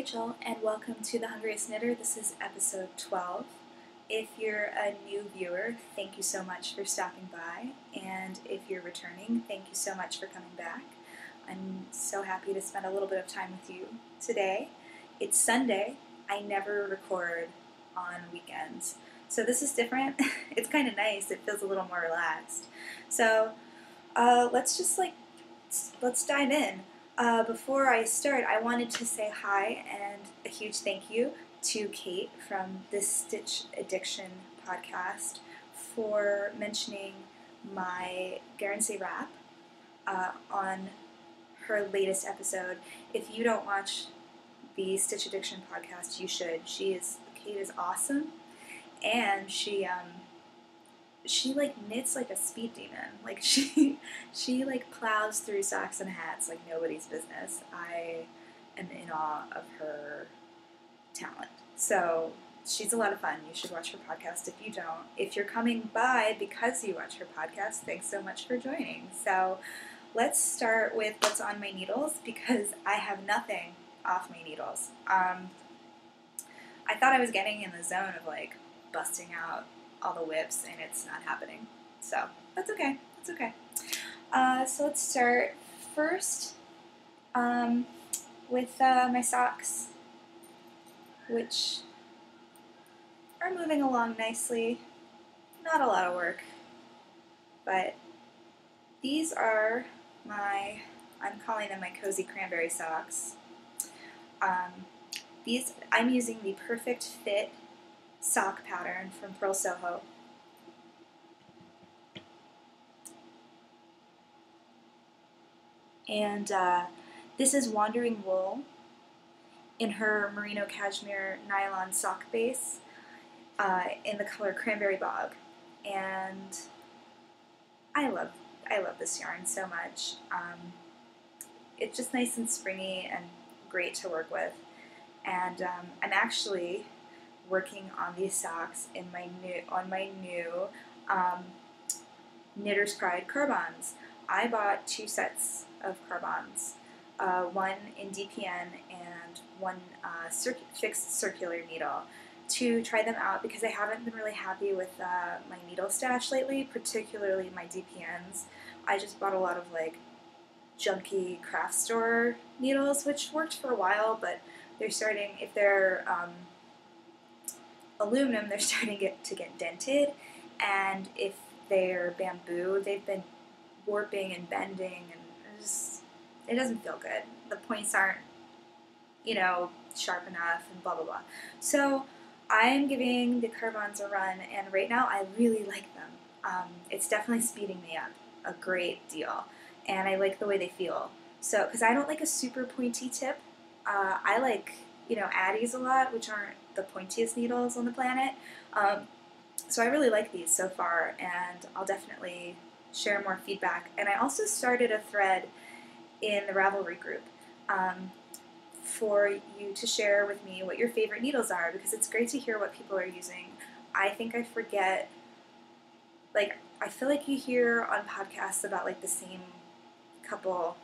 Rachel, and welcome to the Hungriest Knitter. This is episode 12. If you're a new viewer, thank you so much for stopping by, and if you're returning, thank you so much for coming back. I'm so happy to spend a little bit of time with you today. It's Sunday. I never record on weekends, so this is different. It's kind of nice. It feels a little more relaxed. So let's dive in. Before I start, I wanted to say hi and a huge thank you to Kate from the Stitch Addiction podcast for mentioning my Guernsey wrap on her latest episode. If you don't watch the Stitch Addiction podcast, you should. Kate is awesome, and she knits like a speed demon. Like she plows through socks and hats like nobody's business. I am in awe of her talent. So she's a lot of fun. You should watch her podcast if you don't. If you're coming by because you watch her podcast, thanks so much for joining. So let's start with what's on my needles because I have nothing off my needles. I thought I was getting in the zone of like busting out all the whips, and it's not happening. So that's okay. That's okay. So let's start first with my socks, which are moving along nicely. Not a lot of work, but these are I'm calling them my cozy cranberry socks. I'm using the Perfect Fit sock pattern from Pearl Soho. And this is Wandering Wool in her merino cashmere nylon sock base in the color Cranberry Bog. And I love this yarn so much. It's just nice and springy and great to work with. And I'm actually working on these socks in my new Knitter's Pride carbons. I bought 2 sets of carbons, one in DPN and one fixed circular needle, to try them out because I haven't been really happy with my needle stash lately, particularly my DPNs. I just bought a lot of like junky craft store needles, which worked for a while, but they're starting, if they're aluminum, they're starting to get dented, and if they're bamboo, they've been warping and bending, and it doesn't feel good. The points aren't, sharp enough, and blah blah blah. So I'm giving the carbons a run, and right now I really like them. It's definitely speeding me up a great deal, and I like the way they feel. So, because I don't like a super pointy tip, I like Addies a lot, which aren't the pointiest needles on the planet. So I really like these so far, and I'll definitely share more feedback. And I also started a thread in the Ravelry group for you to share with me what your favorite needles are, because it's great to hear what people are using. I think I forget, I feel like you hear on podcasts about the same couple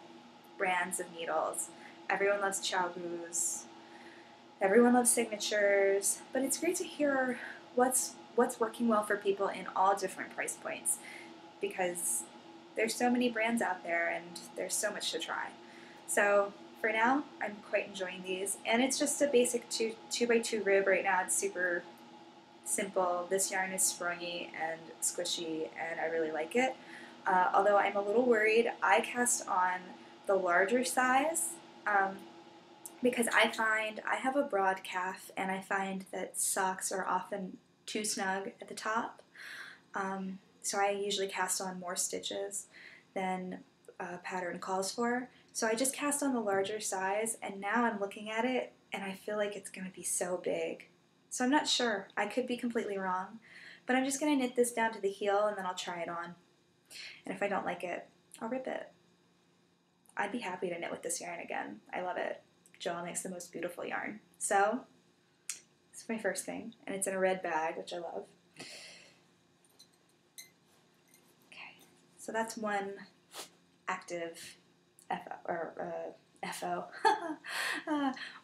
brands of needles. Everyone loves Chowgoos. Everyone loves signatures, but it's great to hear what's working well for people in all different price points, because there's so many brands out there and there's so much to try. So for now, I'm quite enjoying these, and it's just a basic 2x2 rib right now. It's super simple. This yarn is springy and squishy, and I really like it. Although I'm a little worried, I cast on the larger size. Because I find I have a broad calf, and I find that socks are often too snug at the top. So I usually cast on more stitches than pattern calls for. So I just cast on the larger size, and now I'm looking at it, and I feel like it's going to be so big. So I'm not sure. I could be completely wrong. But I'm just going to knit this down to the heel, and then I'll try it on. And if I don't like it, I'll rip it. I'd be happy to knit with this yarn again. I love it. Joelle makes the most beautiful yarn. So, this is my first thing, and it's in a red bag, which I love. Okay, so that's one active FO.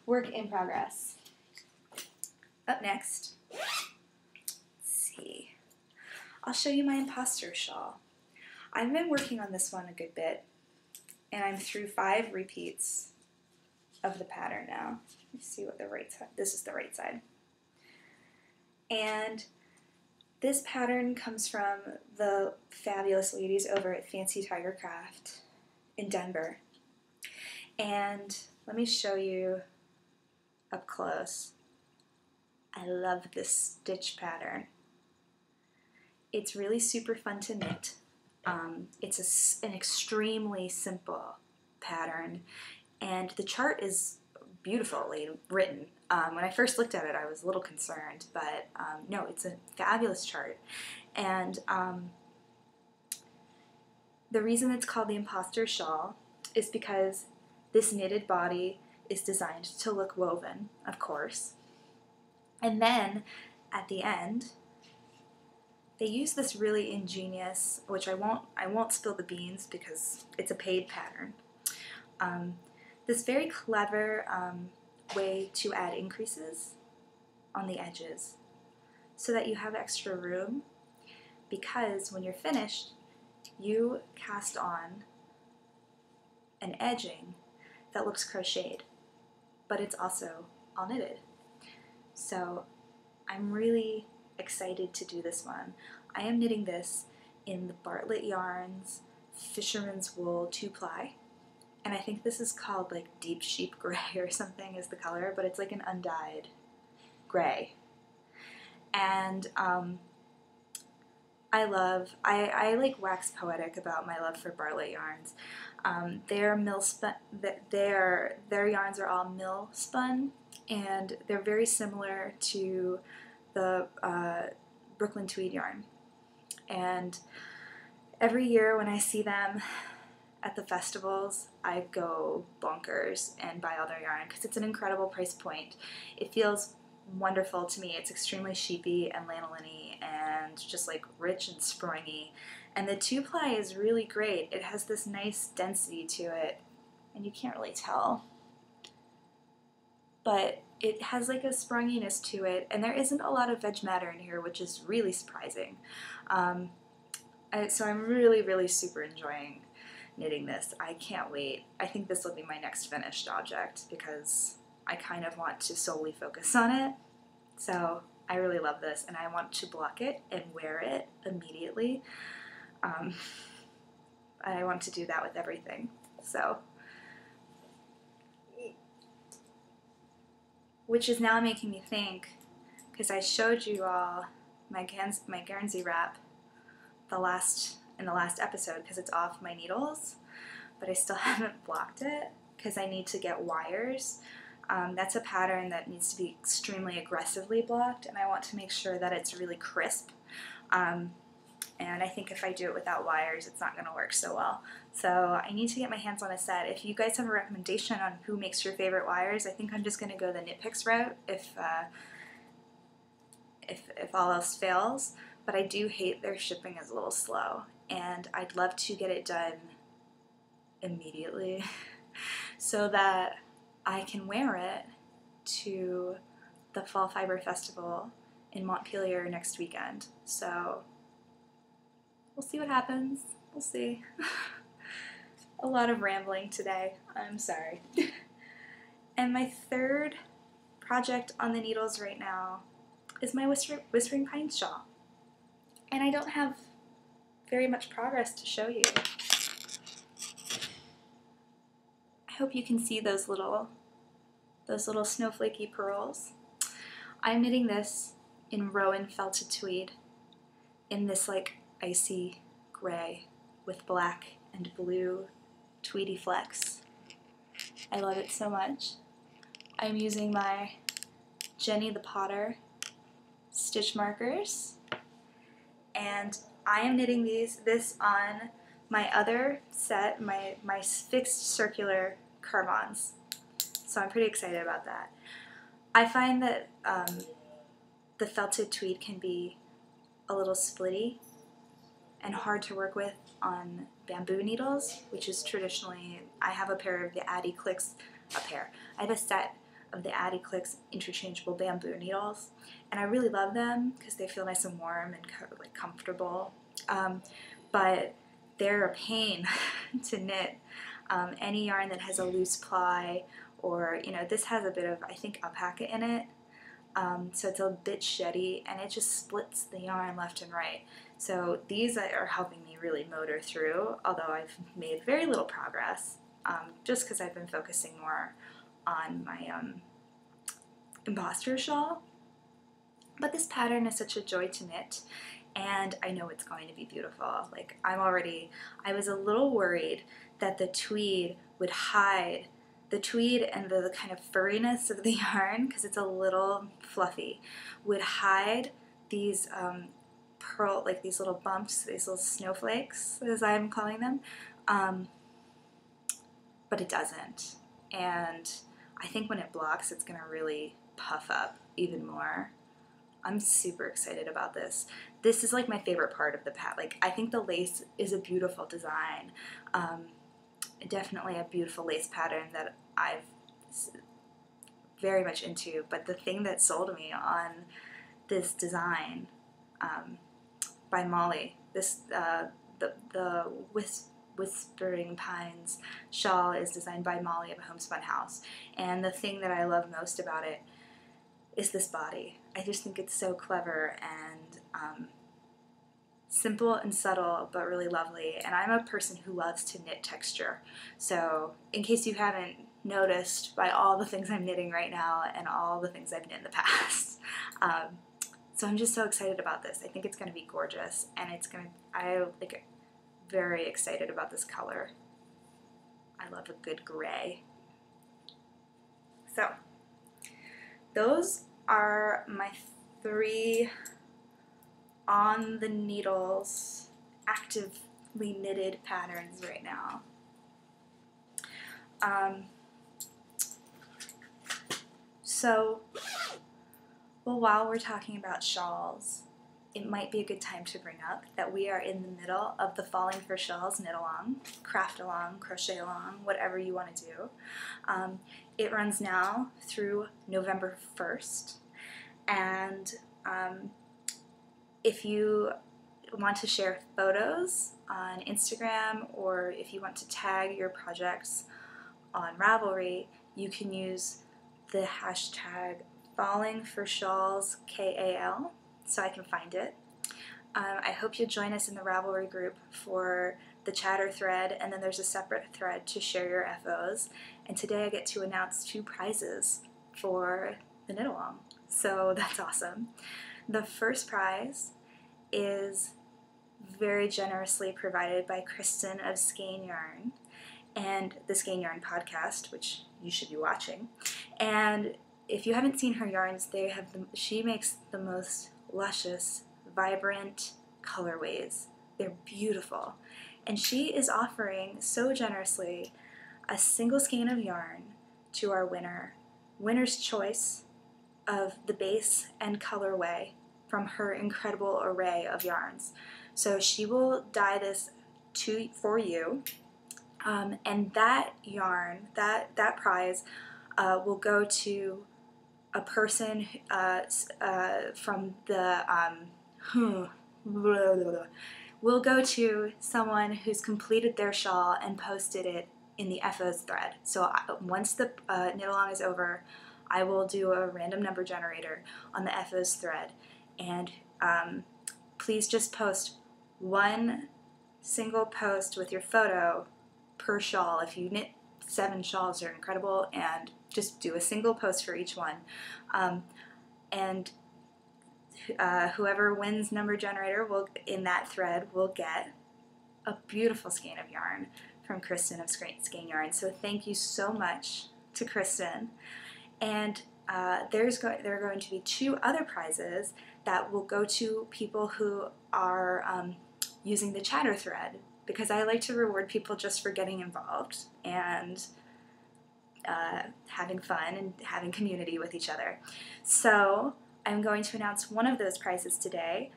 Work in progress. Up next, let's see. I'll show you my Imposter Shawl. I've been working on this one a good bit, and I'm through 5 repeats of the pattern now. Let's see what the right side, this is the right side. And this pattern comes from the fabulous ladies over at Fancy Tiger Craft in Denver. And let me show you up close. I love this stitch pattern. It's really super fun to knit. It's an extremely simple pattern, and the chart is beautifully written. When I first looked at it, I was a little concerned, but no, it's a fabulous chart. And the reason it's called the Imposter Shawl is because this knitted body is designed to look woven, of course. And then, at the end, they use this really ingenious, which I won't spill the beans because it's a paid pattern. This very clever way to add increases on the edges so that you have extra room, because when you're finished, you cast on an edging that looks crocheted, but it's also all knitted. So I'm really excited to do this one. I am knitting this in the Bartlett Yarns Fisherman's Wool 2-ply, and I think this is called like Deep Sheep Gray or something is the color, but it's like an undyed gray. And I like wax poetic about my love for Bartlett yarns. Their yarns are all mill spun, and they're very similar to the Brooklyn Tweed yarn. And every year when I see them at the festivals, I go bonkers and buy all their yarn because it's an incredible price point. It feels wonderful to me. It's extremely sheepy and lanolin-y and just like rich and springy. And the 2-ply is really great. It has this nice density to it, and you can't really tell, but it has like a springiness to it, and there isn't a lot of veg matter in here, which is really surprising. So I'm really, really super enjoying knitting this. I can't wait. I think this will be my next finished object because I kind of want to solely focus on it. So I really love this, and I want to block it and wear it immediately. I want to do that with everything. So, which is now making me think, because I showed you all my Guernsey wrap in the last episode because it's off my needles, but I still haven't blocked it because I need to get wires. That's a pattern that needs to be extremely aggressively blocked, and I want to make sure that it's really crisp. And I think if I do it without wires, it's not going to work so well. So I need to get my hands on a set. If you guys have a recommendation on who makes your favorite wires, I think I'm just going to go the Knit Picks route if all else fails. But I do hate their shipping is a little slow, and I'd love to get it done immediately so that I can wear it to the Fall Fiber Festival in Montpelier next weekend. So we'll see what happens. We'll see. A lot of rambling today. I'm sorry. And my third project on the needles right now is my Whispering Pines shawl. And I don't have very much progress to show you. I hope you can see those little snowflakey pearls. I'm knitting this in Rowan felted tweed in this like icy gray with black and blue tweedy flecks. I love it so much. I'm using my Jenny the Potter stitch markers, and I am knitting this on my other set, my fixed circular Carmons. So I'm pretty excited about that. I find that the felted tweed can be a little splitty, and hard to work with on bamboo needles, which is traditionally, I have a pair of the Addy Clicks, I have a set of the Addy Clicks interchangeable bamboo needles, and I really love them because they feel nice and warm and like comfortable, but they're a pain to knit. Any yarn that has a loose ply, or, you know, this has a bit of, I think, alpaca in it, so it's a bit sheddy, and it just splits the yarn left and right. So these are helping me really motor through, although I've made very little progress, just because I've been focusing more on my Imposter Shawl. But this pattern is such a joy to knit, and I know it's going to be beautiful. Like, I was a little worried that the tweed would hide, the tweed and the kind of furriness of the yarn, because it's a little fluffy, would hide these like these little bumps, these little snowflakes, as I'm calling them, but it doesn't. And I think when it blocks, it's going to really puff up even more. I'm super excited about this. This is like my favorite part of the pattern. Like, I think the lace is a beautiful design. Definitely a beautiful lace pattern that I've very much into. But the thing that sold me on this design by Molly, the Whispering Pines shawl is designed by Molly of Homespun House. And the thing that I love most about it is this body. I just think it's so clever and simple and subtle, but really lovely. And I'm a person who loves to knit texture. So in case you haven't noticed by all the things I'm knitting right now and all the things I've knit in the past. So I'm just so excited about this. I think it's going to be gorgeous, and I'm very excited about this color. I love a good gray. So those are my 3 on the needles, actively knitted patterns right now. While we're talking about shawls, it might be a good time to bring up that we are in the middle of the Falling for Shawls knit-along, craft-along, crochet-along, whatever you want to do. It runs now through November 1st, and if you want to share photos on Instagram, or if you want to tag your projects on Ravelry, you can use the hashtag Falling for Shawls KAL, so I can find it. I hope you'll join us in the Ravelry group for the chatter thread, and then there's a separate thread to share your FOs. And today I get to announce 2 prizes for the knit-along, so that's awesome. The first prize is very generously provided by Kristen of Skein Yarn and the Skein Yarn podcast, which you should be watching. And if you haven't seen her yarns, she makes the most luscious, vibrant colorways. They're beautiful. And she is offering so generously a single skein of yarn to our winner's choice of the base and colorway from her incredible array of yarns. So she will dye this for you, and that yarn, that prize will go to a person from the will go to someone who's completed their shawl and posted it in the FOs thread. So once the knit-along is over, I will do a random number generator on the FOs thread, and please just post 1 single post with your photo per shawl. If you knit 7 shawls, they're incredible, and just do a single post for each one. And whoever wins number generator in that thread will get a beautiful skein of yarn from Kristen of Skein Yarn. So thank you so much to Kristen. And there are going to be 2 other prizes that will go to people who are using the chatter thread, because I like to reward people just for getting involved and having fun and having community with each other. So I'm going to announce one of those prizes today.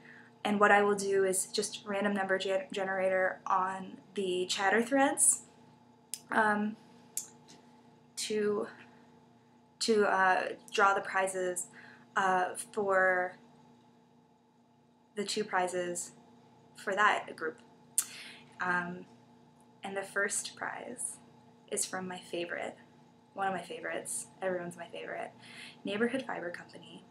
And what I will do is just random number generator on the chatter threads to draw the prizes for the 2 prizes for that group. And the first prize is from my favorite, one of my favorites, everyone's my favorite, Neighborhood Fiber Company.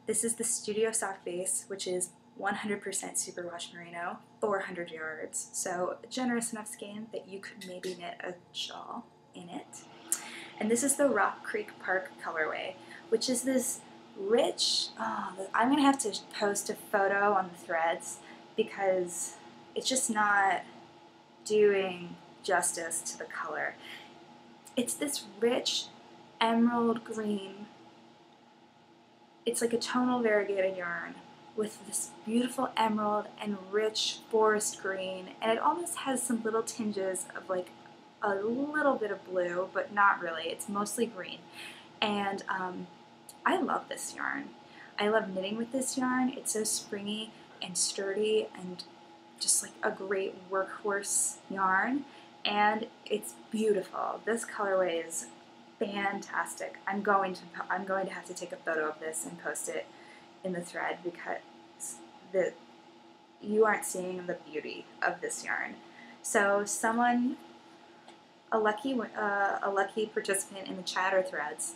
This is the Studio Sock Base, which is 100% superwash merino, 400 yards, so a generous enough skein that you could maybe knit a shawl in it. And this is the Rock Creek Park colorway, which is this rich, I'm going to have to post a photo on the threads because it's just not doing justice to the color. It's this rich emerald green. It's like a tonal variegated yarn with this beautiful emerald and rich forest green, and it almost has some little tinges of like a little bit of blue, but not really. It's mostly green. And I love this yarn. I love knitting with this yarn. It's so springy and sturdy and just like a great workhorse yarn, and it's beautiful. This colorway is fantastic. I'm going to have to take a photo of this and post it in the thread because you aren't seeing the beauty of this yarn. So a lucky participant in the chatter threads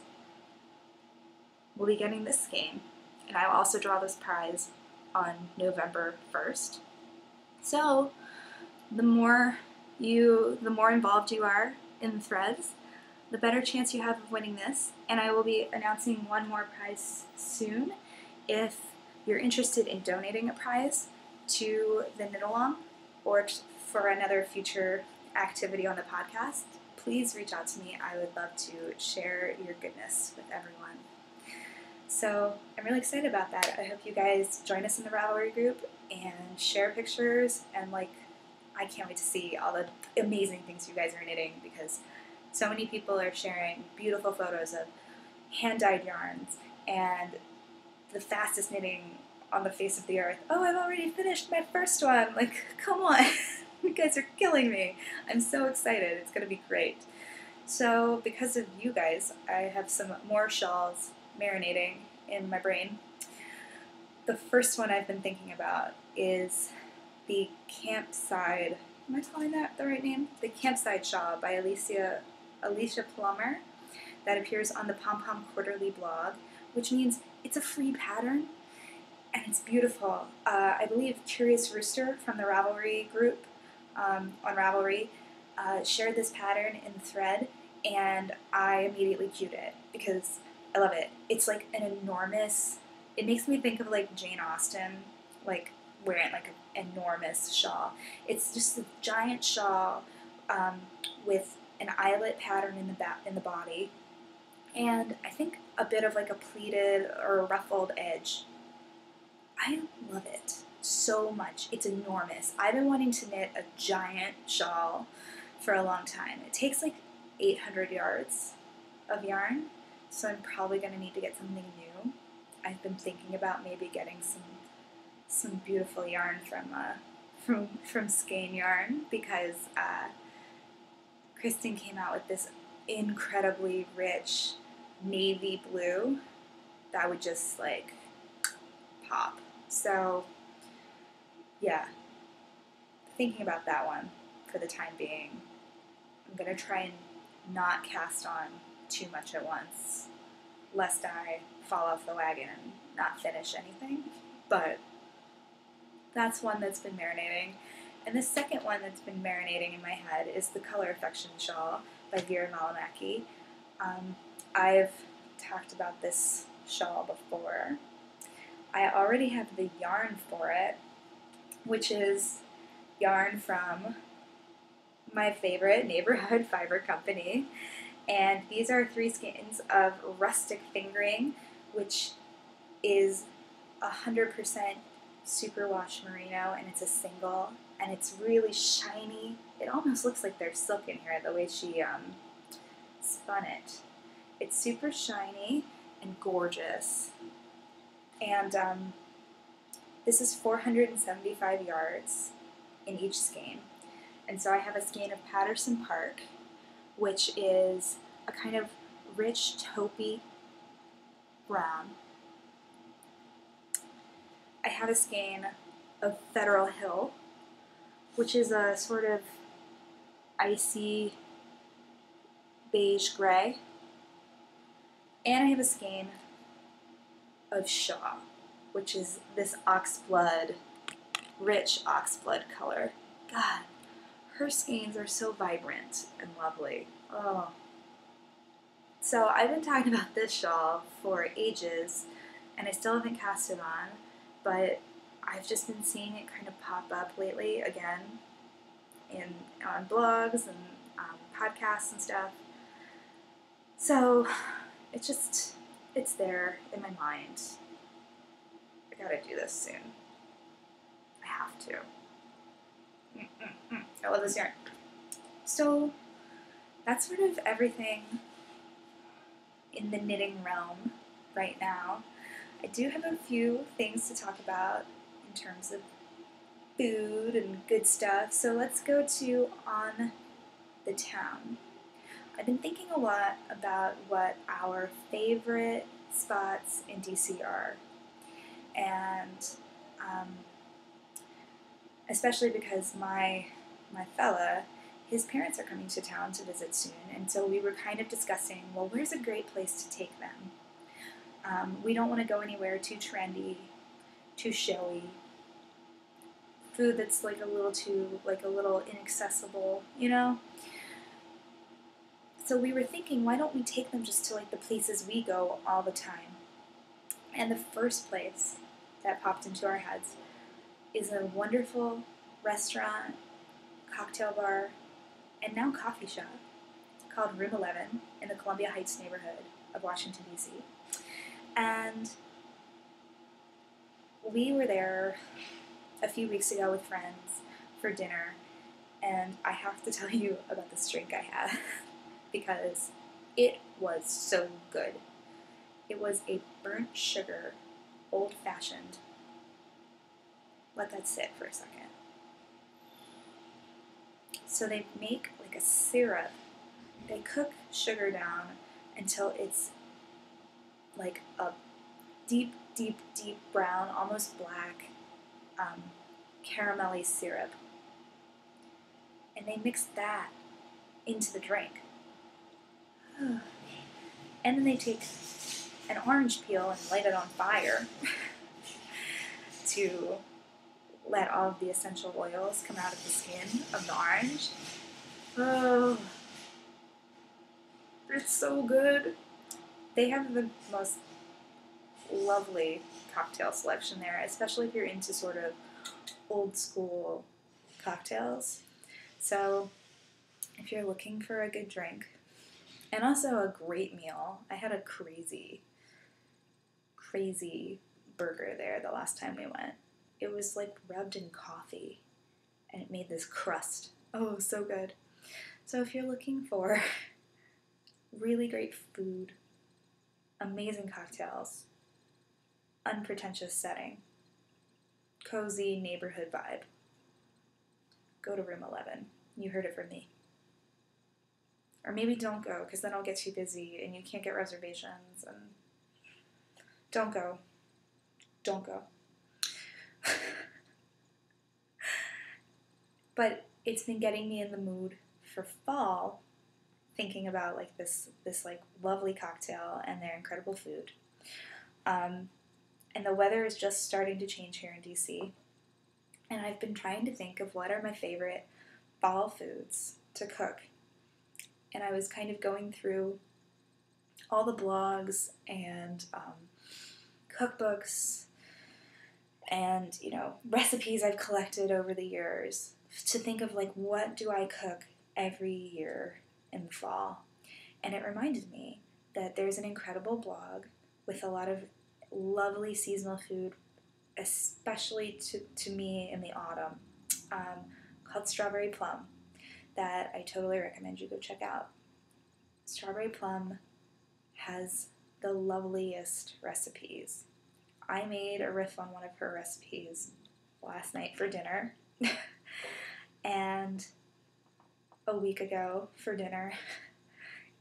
will be getting this skein, and I will also draw this prize on November 1st. So the more involved you are in the threads, the better chance you have of winning this. And I will be announcing one more prize soon. If you're interested in donating a prize to the knit-along or for another future activity on the podcast, please reach out to me. I would love to share your goodness with everyone. So I'm really excited about that. I hope you guys join us in the Ravelry group and share pictures, and I can't wait to see all the amazing things you guys are knitting because so many people are sharing beautiful photos of hand-dyed yarns and the fastest knitting on the face of the earth. Oh, I've already finished my first one. Come on. You guys are killing me. I'm so excited. It's going to be great. So because of you guys, I have some more shawls marinating in my brain. The first one I've been thinking about is the Campside, am I calling that the right name? The Campside Shawl by Alicia Plummer that appears on the Pom Pom Quarterly blog, which means it's a free pattern and it's beautiful. I believe Curious Rooster from the Ravelry group on Ravelry shared this pattern in the thread, and I immediately queued it because I love it. It's like an enormous, it makes me think of like Jane Austen, like wearing like an enormous shawl. It's just a giant shawl with an eyelet pattern in the body, and I think a bit of like a pleated or a ruffled edge. I love it so much. It's enormous. I've been wanting to knit a giant shawl for a long time. It takes like 800 yards of yarn, so I'm probably going to need to get something new. I've been thinking about maybe getting some beautiful yarn from Skein Yarn because Kristen came out with this incredibly rich navy blue that would just like pop. So yeah, thinking about that one for the time being. I'm going to try and not cast on too much at once, lest I fall off the wagon and not finish anything. But that's one that's been marinating. And the second one that's been marinating in my head is the Color Affection Shawl by Vera Malamaki. I've talked about this shawl before. I already have the yarn for it, which is yarn from my favorite Neighborhood Fiber Company. And these are 3 skeins of rustic fingering, which is 100% superwash merino, and it's a single, and it's really shiny. It almost looks like there's silk in here, the way she spun it. It's super shiny and gorgeous. And This is 475 yards in each skein. And so I have a skein of Patterson Park, which is a kind of rich taupey brown. I have a skein of Federal Hill, which is a sort of icy beige gray. And I have a skein of Shaw, which is this oxblood, rich oxblood color. God, her skeins are so vibrant and lovely. Oh. So I've been talking about this shawl for ages, and I still haven't cast it on, but I've just been seeing it kind of pop up lately again on blogs and podcasts and stuff. So it's there in my mind. I gotta do this soon. I have to. I love this yarn. So that's sort of everything in the knitting realm right now. I do have a few things to talk about in terms of food and good stuff, so let's go to On the Town. I've been thinking a lot about what our favorite spots in DC are, and especially because my fella, his parents are coming to town to visit soon, and so we were kind of discussing, well, where's a great place to take them? We don't want to go anywhere too trendy, too showy, food that's like a little inaccessible, you know? So we were thinking, why don't we take them just to like the places we go all the time? And the first place that popped into our heads is a wonderful restaurant, cocktail bar, and now coffee shop called Room 11 in the Columbia Heights neighborhood of Washington, D.C. And we were there a few weeks ago with friends for dinner, and I have to tell you about this drink I had because it was so good. It was a burnt sugar, old-fashioned. Let that sit for a second. So they make like a syrup. They cook sugar down until it's like a deep, deep, deep brown, almost black, caramelly syrup. And they mix that into the drink. And then they take an orange peel and light it on fire to let all of the essential oils come out of the skin of the orange. Oh, it's so good. They have the most lovely cocktail selection there, especially if you're into sort of old school cocktails. So if you're looking for a good drink and also a great meal, I had a crazy burger there the last time we went. It was like rubbed in coffee and it made this crust. Oh, so good. So if you're looking for really great food, amazing cocktails, unpretentious setting, cozy neighborhood vibe, go to Room 11. You heard it from me. Or maybe don't go, because then I'll get too busy and you can't get reservations. And don't go. Don't go. But it's been getting me in the mood for fall, thinking about like this like lovely cocktail and their incredible food. And the weather is just starting to change here in DC. And I've been trying to think of what are my favorite fall foods to cook. And I was kind of going through all the blogs and cookbooks and, recipes I've collected over the years to think of like, what do I cook every year in the fall? And it reminded me that there's an incredible blog with a lot of lovely seasonal food, especially to me in the autumn, called Strawberry Plum, that I totally recommend you go check out. Strawberry Plum has the loveliest recipes. I made a riff on one of her recipes last night for dinner, and a week ago for dinner,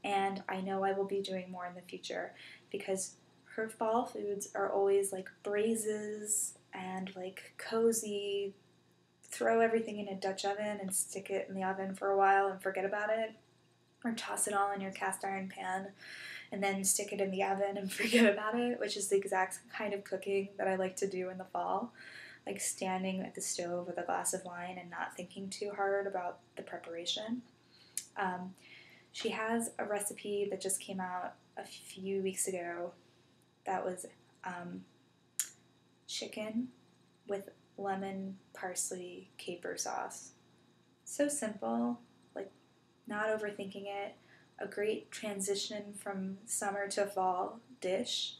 and I know I will be doing more in the future because her fall foods are always like braises and like cozy, throw everything in a Dutch oven and stick it in the oven for a while and forget about it, or toss it all in your cast iron pan and then stick it in the oven and forget about it, which is the exact kind of cooking that I like to do in the fall, like standing at the stove with a glass of wine and not thinking too hard about the preparation. She has a recipe that just came out a few weeks ago that was chicken with lemon, parsley, caper sauce. So simple, like not overthinking it. A great transition from summer to fall dish.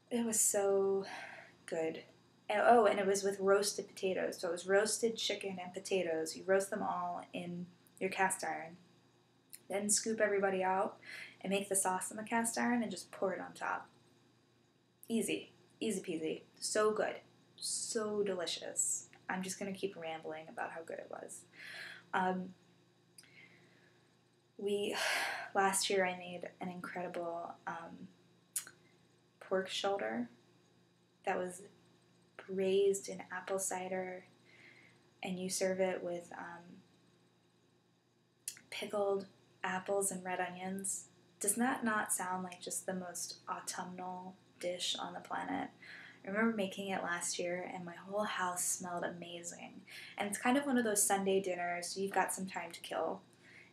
It was so good. And it was with roasted potatoes. So it was roasted chicken and potatoes. You roast them all in your cast iron. Then scoop everybody out and make the sauce in the cast iron and just pour it on top. Easy. Easy peasy. So good. So delicious. I'm just going to keep rambling about how good it was. Last year I made an incredible pork shoulder that was braised in apple cider, and you serve it with pickled apples and red onions. Does that not sound like just the most autumnal dish on the planet? I remember making it last year and my whole house smelled amazing. And it's kind of one of those Sunday dinners, so you've got some time to kill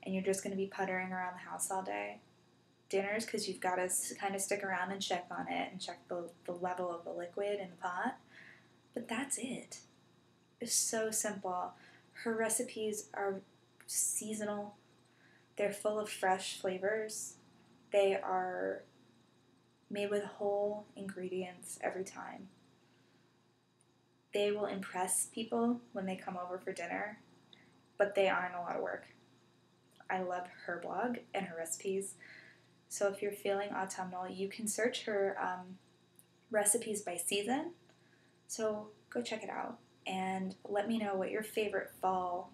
and you're just going to be puttering around the house all day. Dinners, because you've got to kind of stick around and check on it and check the level of the liquid in the pot. But that's it. It's so simple. Her recipes are seasonal. They're full of fresh flavors. They are made with whole ingredients every time. They will impress people when they come over for dinner, but they aren't a lot of work. I love her blog and her recipes. So if you're feeling autumnal, you can search her recipes by season. So go check it out and let me know what your favorite fall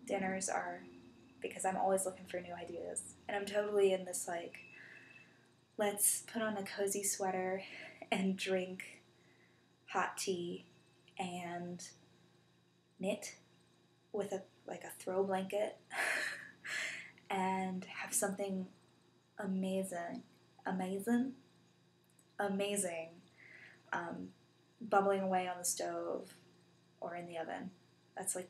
dinners are, because I'm always looking for new ideas. And I'm totally in this like, let's put on a cozy sweater and drink hot tea and knit with a throw blanket and have something amazing bubbling away on the stove or in the oven. That's like,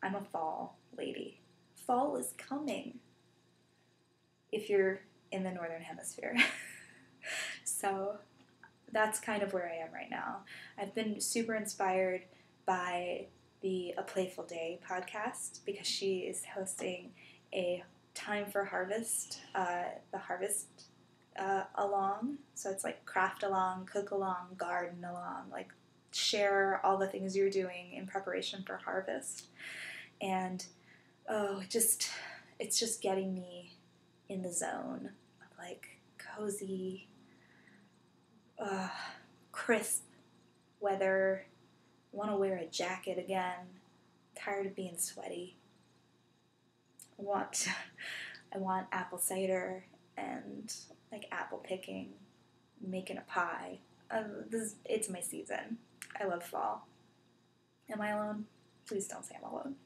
I'm a fall lady. Fall is coming if you're in the Northern Hemisphere. So that's kind of where I am right now. I've been super inspired by the A Playful Day podcast because she is hosting a Time for Harvest, the Harvest along. So it's like craft along, cook along, garden along, like share all the things you're doing in preparation for harvest. And it's just getting me in the zone of like cozy, crisp weather. Want to wear a jacket again. Tired of being sweaty. I want apple cider and like apple picking, making a pie. It's my season. I love fall. Am I alone? Please don't say I'm alone.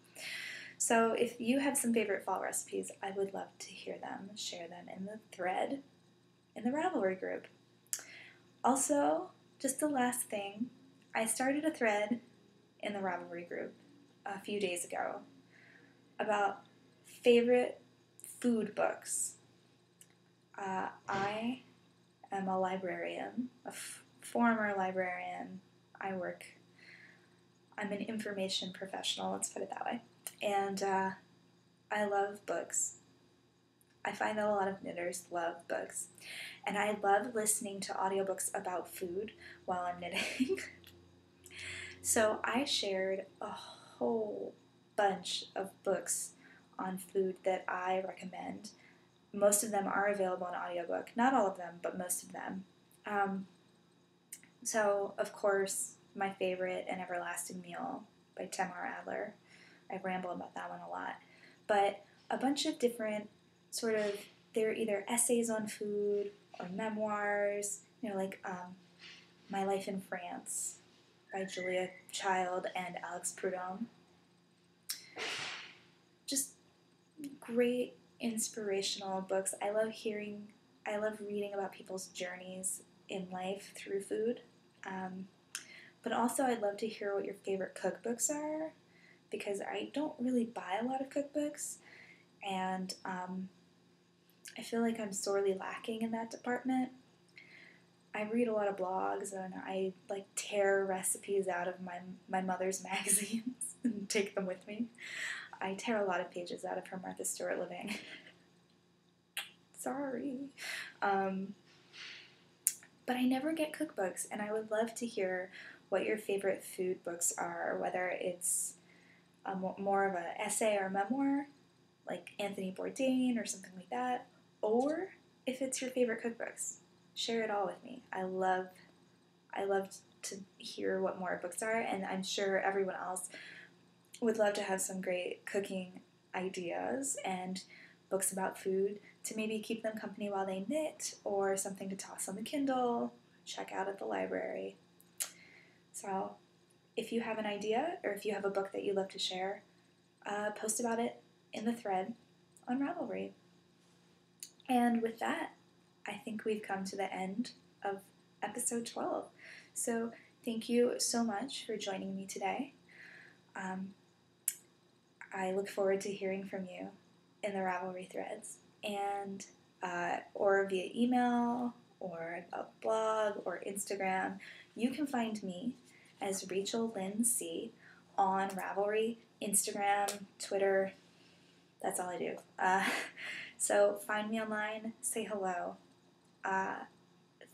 So if you have some favorite fall recipes, I would love to hear them. Share them in the thread in the Ravelry group. Also, just the last thing, I started a thread in the Ravelry group a few days ago about favorite food books. I am a librarian, a former librarian. I'm an information professional, let's put it that way. And I love books. I find that a lot of knitters love books. And I love listening to audiobooks about food while I'm knitting. So I shared a whole bunch of books on food that I recommend. Most of them are available in audiobook. Not all of them, but most of them. So, of course, my favorite, An Everlasting Meal by Tamar Adler. I ramble about that one a lot. But a bunch of different sort of, they're either essays on food or memoirs, like My Life in France by Julia Child and Alex Prudhomme. Just great inspirational books. I love reading about people's journeys in life through food. But also I'd love to hear what your favorite cookbooks are, because I don't really buy a lot of cookbooks, and I feel like I'm sorely lacking in that department. I read a lot of blogs, and I tear recipes out of my mother's magazines and take them with me. I tear a lot of pages out of her Martha Stewart Living. Sorry. But I never get cookbooks, and I would love to hear what your favorite food books are, whether it's more of an essay or memoir, like Anthony Bourdain or something like that, or if it's your favorite cookbooks. Share it all with me. I love to hear what more books are, and I'm sure everyone else would love to have some great cooking ideas and books about food to maybe keep them company while they knit, or something to toss on the Kindle, check out at the library. So if you have an idea, or if you have a book that you'd love to share, post about it in the thread on Ravelry. And with that, I think we've come to the end of episode 12. So thank you so much for joining me today. I look forward to hearing from you in the Ravelry threads, and or via email, or a blog, or Instagram. You can find me as Rachel Lynn C. on Ravelry, Instagram, Twitter. That's all I do. So find me online, say hello.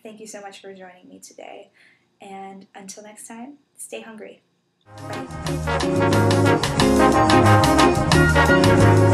Thank you so much for joining me today. And until next time, stay hungry. Bye.